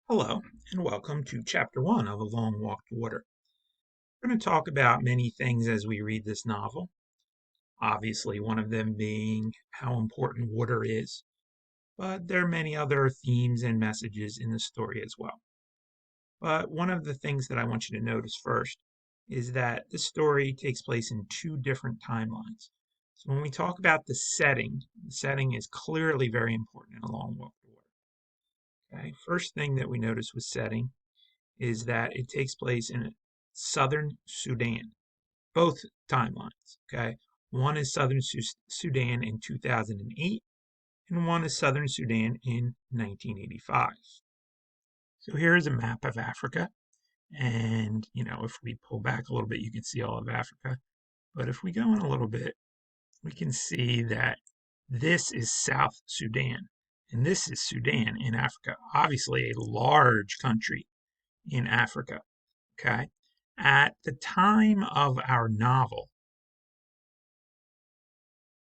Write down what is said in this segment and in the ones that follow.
Hello, and welcome to Chapter 1 of A Long Walk to Water. We're going to talk about many things as we read this novel. Obviously, one of them being how important water is, but there are many other themes and messages in the story as well. But one of the things that I want you to notice first is that the story takes place in two different timelines. So when we talk about the setting is clearly very important in A Long Walk to Water. Okay, first thing that we notice with setting is that it takes place in southern Sudan, both timelines. Okay. One is southern Sudan in 2008, and one is southern Sudan in 1985. So here is a map of Africa. And, if we pull back a little bit, you can see all of Africa. But if we go in a little bit, we can see that this is South Sudan, and this is Sudan in Africa, obviously a large country in Africa. Okay. At the time of our novel,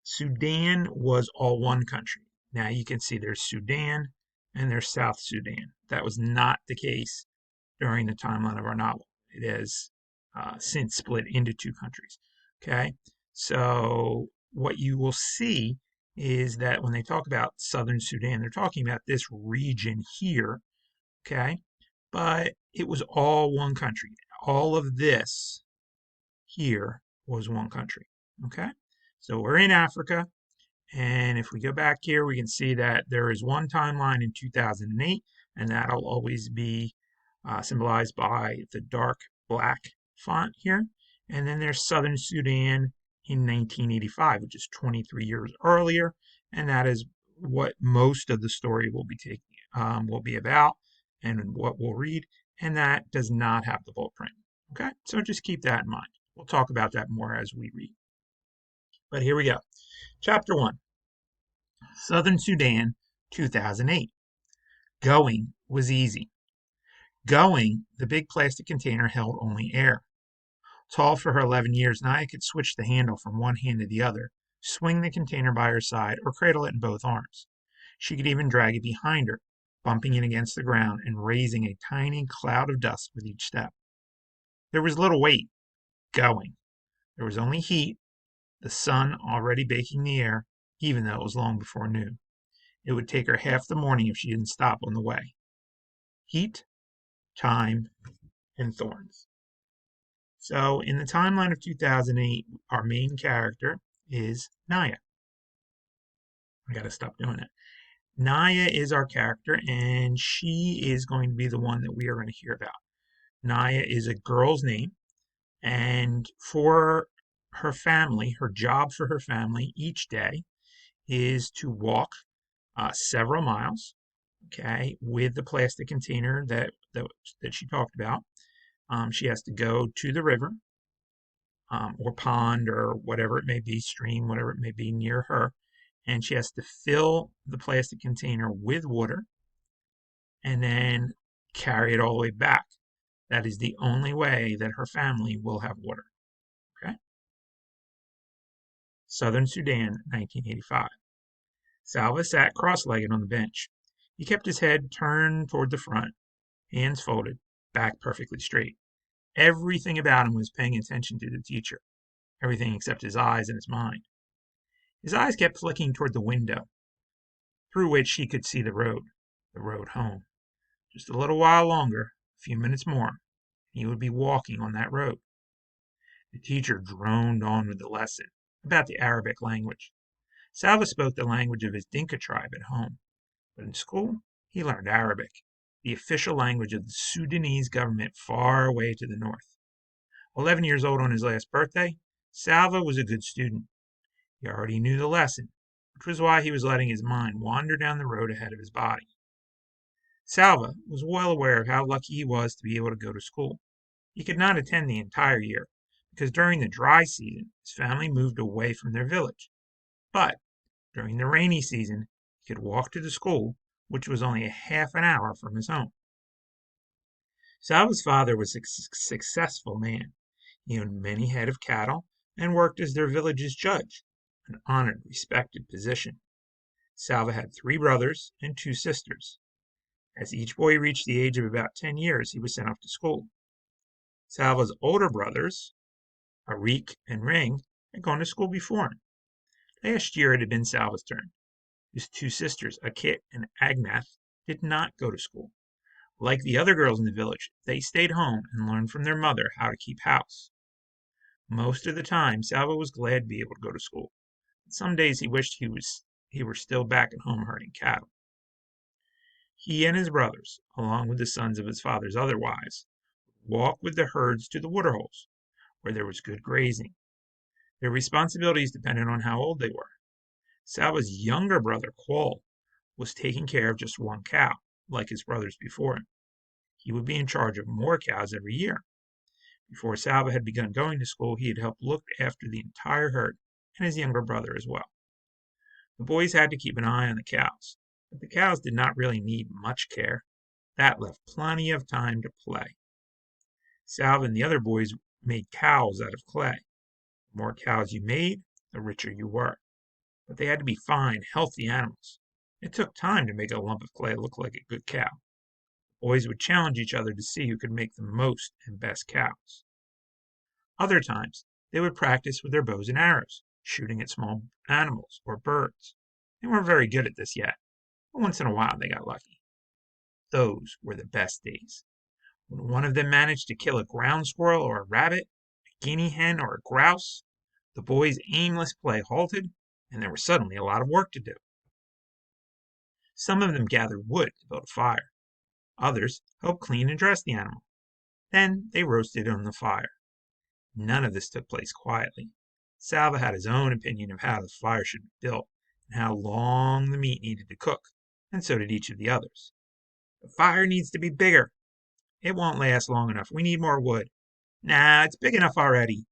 Sudan was all one country. Now you can see there's Sudan and there's South Sudan. That was not the case during the timeline of our novel. It has since split into two countries. Okay. So what you will see is that when they talk about Southern Sudan, they're talking about this region here. Okay. But it was all one country. All of this here was one country. Okay, so we're in Africa, and if we go back here, we can see that there is one timeline in 2008, and that'll always be symbolized by the dark black font here. And then there's Southern Sudan in 1985, which is 23 years earlier, and that is what most of the story will be about, and what we'll read. And that does not have the bold print. Okay, so just keep that in mind. We'll talk about that more as we read. But here we go. Chapter 1, Southern Sudan, 2008. Going was easy. Going, the big plastic container held only air. Tall for her 11 years, Naya could switch the handle from one hand to the other, swing the container by her side, or cradle it in both arms. She could even drag it behind her, bumping it against the ground and raising a tiny cloud of dust with each step. There was little weight. Going. There was only heat, the sun already baking the air, even though it was long before noon. It would take her half the morning if she didn't stop on the way. Heat, time, and thorns. So, in the timeline of 2008, our main character is Naya. I gotta stop doing it. Naya is our character, and she is going to be the one that we are going to hear about. Naya is a girl's name, and for her family, her job for her family each day is to walk several miles, okay, with the plastic container that she talked about. She has to go to the river or pond or whatever it may be, stream, whatever it may be near her, and she has to fill the plastic container with water and then carry it all the way back. That is the only way that her family will have water. Okay. Southern Sudan, 1985. Salva sat cross-legged on the bench. He kept his head turned toward the front, hands folded, back perfectly straight. Everything about him was paying attention to the teacher, everything except his eyes and his mind. His eyes kept flicking toward the window, through which he could see the road home. Just a little while longer, a few minutes more, and he would be walking on that road. The teacher droned on with the lesson about the Arabic language. Salva spoke the language of his Dinka tribe at home, but in school he learned Arabic, the official language of the Sudanese government far away to the north. 11 years old on his last birthday, Salva was a good student. He already knew the lesson, which was why he was letting his mind wander down the road ahead of his body. Salva was well aware of how lucky he was to be able to go to school. He could not attend the entire year, because during the dry season his family moved away from their village. But during the rainy season he could walk to the school, which was only a half an hour from his home. Salva's father was a successful man. He owned many head of cattle and worked as their village's judge, an honored, respected position. Salva had 3 brothers and 2 sisters. As each boy reached the age of about 10 years, he was sent off to school. Salva's older brothers, Arik and Ring, had gone to school before him. Last year it had been Salva's turn. His two sisters, Akit and Agnath, did not go to school. Like the other girls in the village, they stayed home and learned from their mother how to keep house. Most of the time, Salva was glad to be able to go to school. But some days he wished he were still back at home herding cattle. He and his brothers, along with the sons of his father's other wives, would walk with the herds to the waterholes, where there was good grazing. Their responsibilities depended on how old they were. Salva's younger brother, Qual, was taking care of just one cow, like his brothers before him. He would be in charge of more cows every year. Before Salva had begun going to school, he had helped look after the entire herd, and his younger brother as well. The boys had to keep an eye on the cows, but the cows did not really need much care. That left plenty of time to play. Salva and the other boys made cows out of clay. The more cows you made, the richer you were. But they had to be fine, healthy animals. It took time to make a lump of clay look like a good cow. Boys would challenge each other to see who could make the most and best cows. Other times, they would practice with their bows and arrows, shooting at small animals or birds. They weren't very good at this yet, but once in a while they got lucky. Those were the best days. When one of them managed to kill a ground squirrel or a rabbit, a guinea hen or a grouse, the boys' aimless play halted, and there was suddenly a lot of work to do. Some of them gathered wood to build a fire. Others helped clean and dress the animal. Then they roasted it on the fire. None of this took place quietly. Salva had his own opinion of how the fire should be built and how long the meat needed to cook, and so did each of the others. The fire needs to be bigger. It won't last long enough. We need more wood. Nah, it's big enough already.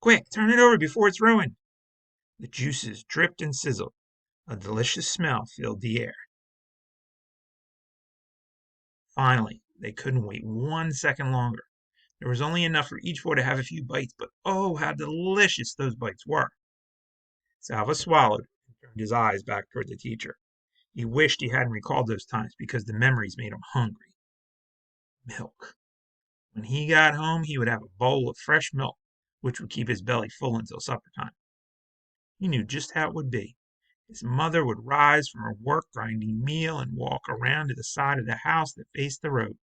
Quick, turn it over before it's ruined. The juices dripped and sizzled. A delicious smell filled the air. Finally, they couldn't wait 1 second longer. There was only enough for each boy to have a few bites, but oh, how delicious those bites were. Salva swallowed and turned his eyes back toward the teacher. He wished he hadn't recalled those times because the memories made him hungry. Milk. When he got home, he would have a bowl of fresh milk, which would keep his belly full until supper time. He knew just how it would be. His mother would rise from her work grinding meal and walk around to the side of the house that faced the road.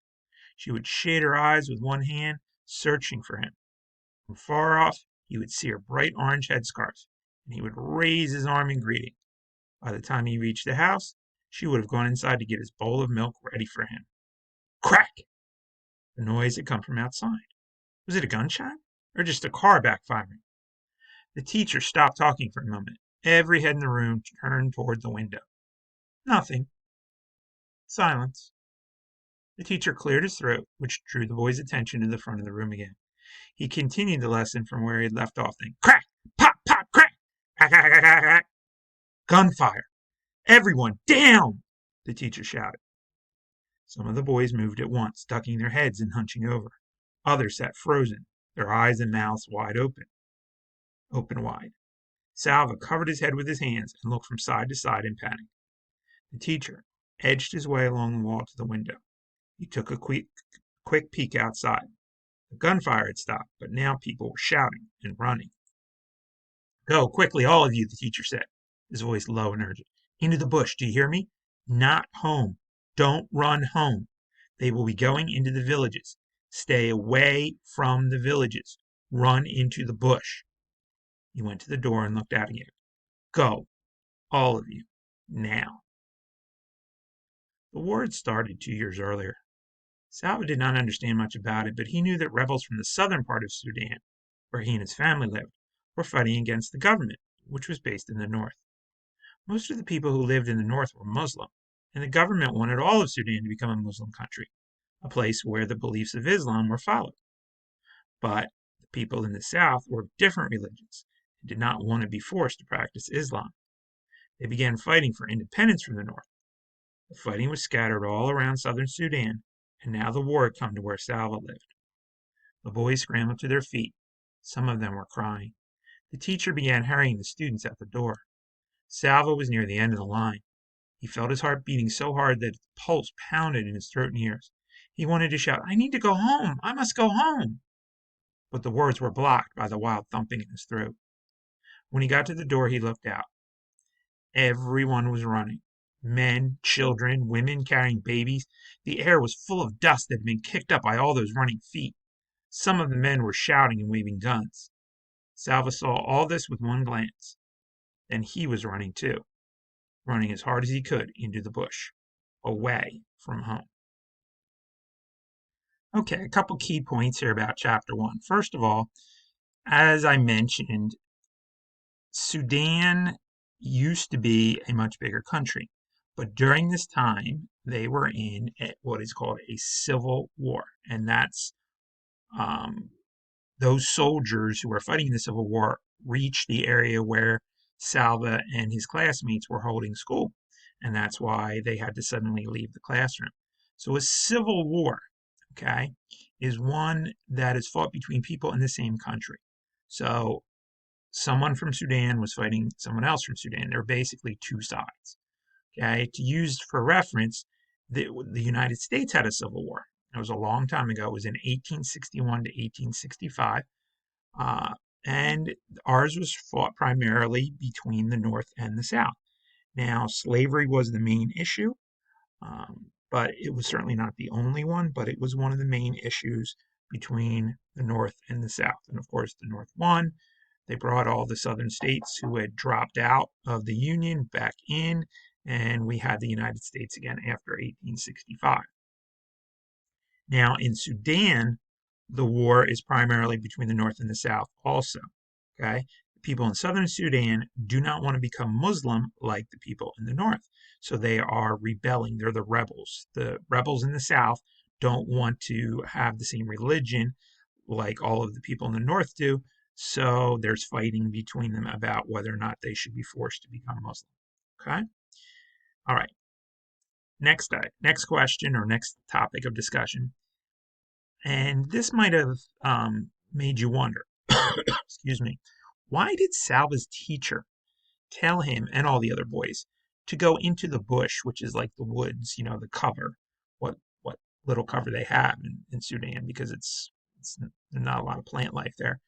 She would shade her eyes with one hand, searching for him. From far off, he would see her bright orange headscarf, and he would raise his arm in greeting. By the time he reached the house, she would have gone inside to get his bowl of milk ready for him. Crack! The noise had come from outside. Was it a gunshot, or just a car backfiring? The teacher stopped talking for a moment. Every head in the room turned toward the window. Nothing. Silence. The teacher cleared his throat, which drew the boy's attention to the front of the room again. He continued the lesson from where he had left off. Then crack! Pop! Pop! Crack! Crack! Crack! Crack! Crack! Crack! Gunfire! Everyone down! The teacher shouted. Some of the boys moved at once, ducking their heads and hunching over. Others sat frozen, their eyes and mouths wide open. Open wide. Salva covered his head with his hands and looked from side to side in panic. The teacher edged his way along the wall to the window. He took a quick peek outside. The gunfire had stopped, but now people were shouting and running. Go, quickly, all of you, the teacher said, his voice low and urgent. Into the bush, do you hear me? Not home. Don't run home. They will be going into the villages. Stay away from the villages. Run into the bush. He went to the door and looked out again. Go, all of you, now. The war had started 2 years earlier. Salva did not understand much about it, but he knew that rebels from the southern part of Sudan, where he and his family lived, were fighting against the government, which was based in the north. Most of the people who lived in the north were Muslim, and the government wanted all of Sudan to become a Muslim country, a place where the beliefs of Islam were followed. But the people in the south were of different religions and did not want to be forced to practice Islam. They began fighting for independence from the north. The fighting was scattered all around southern Sudan, and now the war had come to where Salva lived. The boys scrambled to their feet. Some of them were crying. The teacher began hurrying the students out the door. Salva was near the end of the line. He felt his heart beating so hard that its pulse pounded in his throat and ears. He wanted to shout, "I need to go home! I must go home!" But the words were blocked by the wild thumping in his throat. When he got to the door, he looked out. Everyone was running. Men, children, women carrying babies. The air was full of dust that had been kicked up by all those running feet. Some of the men were shouting and waving guns. Salva saw all this with one glance. Then he was running too, running as hard as he could into the bush, away from home. Okay, a couple key points here about Chapter 1. First of all, as I mentioned, Sudan used to be a much bigger country, but during this time, they were in what is called a civil war, and that's those soldiers who were fighting in the Civil War reached the area where Salva and his classmates were holding school, and that's why they had to suddenly leave the classroom. So a civil war, okay, is one that is fought between people in the same country. So someone from Sudan was fighting someone else from Sudan. There were basically two sides. Okay, to use for reference, the United States had a civil war. It was a long time ago. It was in 1861 to 1865. Uh, and ours was fought primarily between the North and the South. Now, slavery was the main issue, but it was certainly not the only one, but it was one of the main issues between the North and the South. And of course, the North won. They brought all the southern states who had dropped out of the Union back in, and we had the United States again after 1865. Now, in Sudan, the war is primarily between the North and the South also. Okay? The people in southern Sudan do not want to become Muslim like the people in the North. So they are rebelling. They're the rebels. The rebels in the South don't want to have the same religion like all of the people in the North do. So there's fighting between them about whether or not they should be forced to become Muslim. Okay? All right. Next question or next topic of discussion. And this might have made you wonder, excuse me, why did Salva's teacher tell him and all the other boys to go into the bush, which is like the woods, the cover, what little cover they have in Sudan, because it's not a lot of plant life there.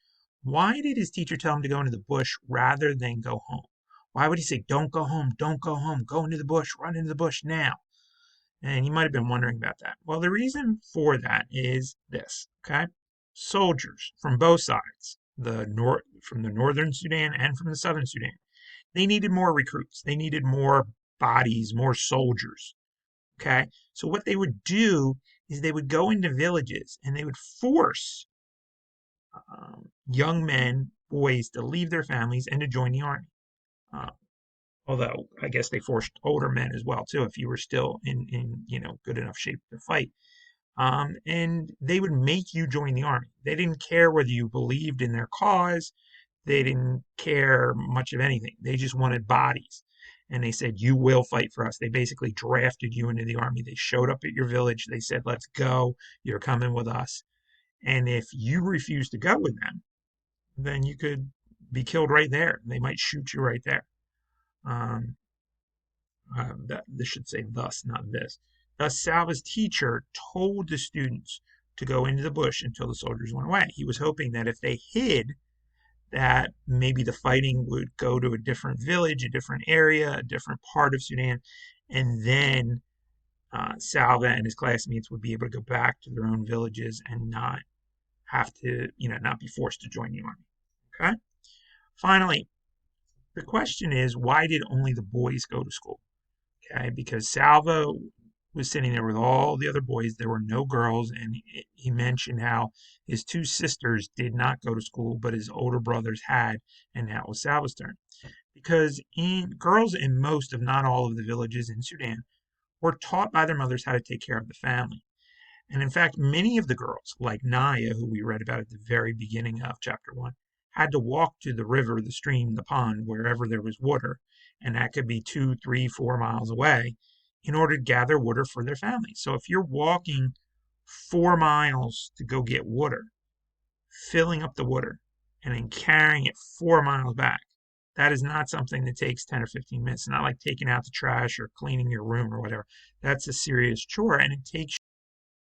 Why did his teacher tell him to go into the bush rather than go home? Why would he say, "Don't go home, don't go home, go into the bush, run into the bush now"? And you might have been wondering about that. Well, the reason for that is this, okay? Soldiers from both sides, from the northern Sudan and from the southern Sudan, they needed more recruits. They needed more bodies, more soldiers, okay? So what they would do is they would go into villages and they would force young men, boys, to leave their families and to join the army. Although I guess they forced older men as well too, if you were still in good enough shape to fight. And they would make you join the army. They didn't care whether you believed in their cause. They didn't care much of anything. They just wanted bodies. And they said, "You will fight for us." They basically drafted you into the army. They showed up at your village. They said, "Let's go. You're coming with us." And if you refuse to go with them, then you could be killed right there. They might shoot you right there. That this should say thus, not this. Thus, Salva's teacher told the students to go into the bush until the soldiers went away. He was hoping that if they hid, that maybe the fighting would go to a different village, a different area, a different part of Sudan, and then Salva and his classmates would be able to go back to their own villages and not have to, not be forced to join the army. Okay? Finally, the question is, why did only the boys go to school? Okay, because Salva was sitting there with all the other boys. There were no girls, and he mentioned how his two sisters did not go to school, but his older brothers had, and now it was Salva's turn. Because girls in most, if not all, of the villages in Sudan were taught by their mothers how to take care of the family. And in fact, many of the girls, like Naya, who we read about at the very beginning of Chapter 1, had to walk to the river, the stream, the pond, wherever there was water, and that could be 2, 3, 4 miles away, in order to gather water for their family. So if you're walking 4 miles to go get water, filling up the water, and then carrying it 4 miles back, That is not something that takes 10 or 15 minutes. It's not like taking out the trash or cleaning your room or whatever. That's a serious chore, and it takes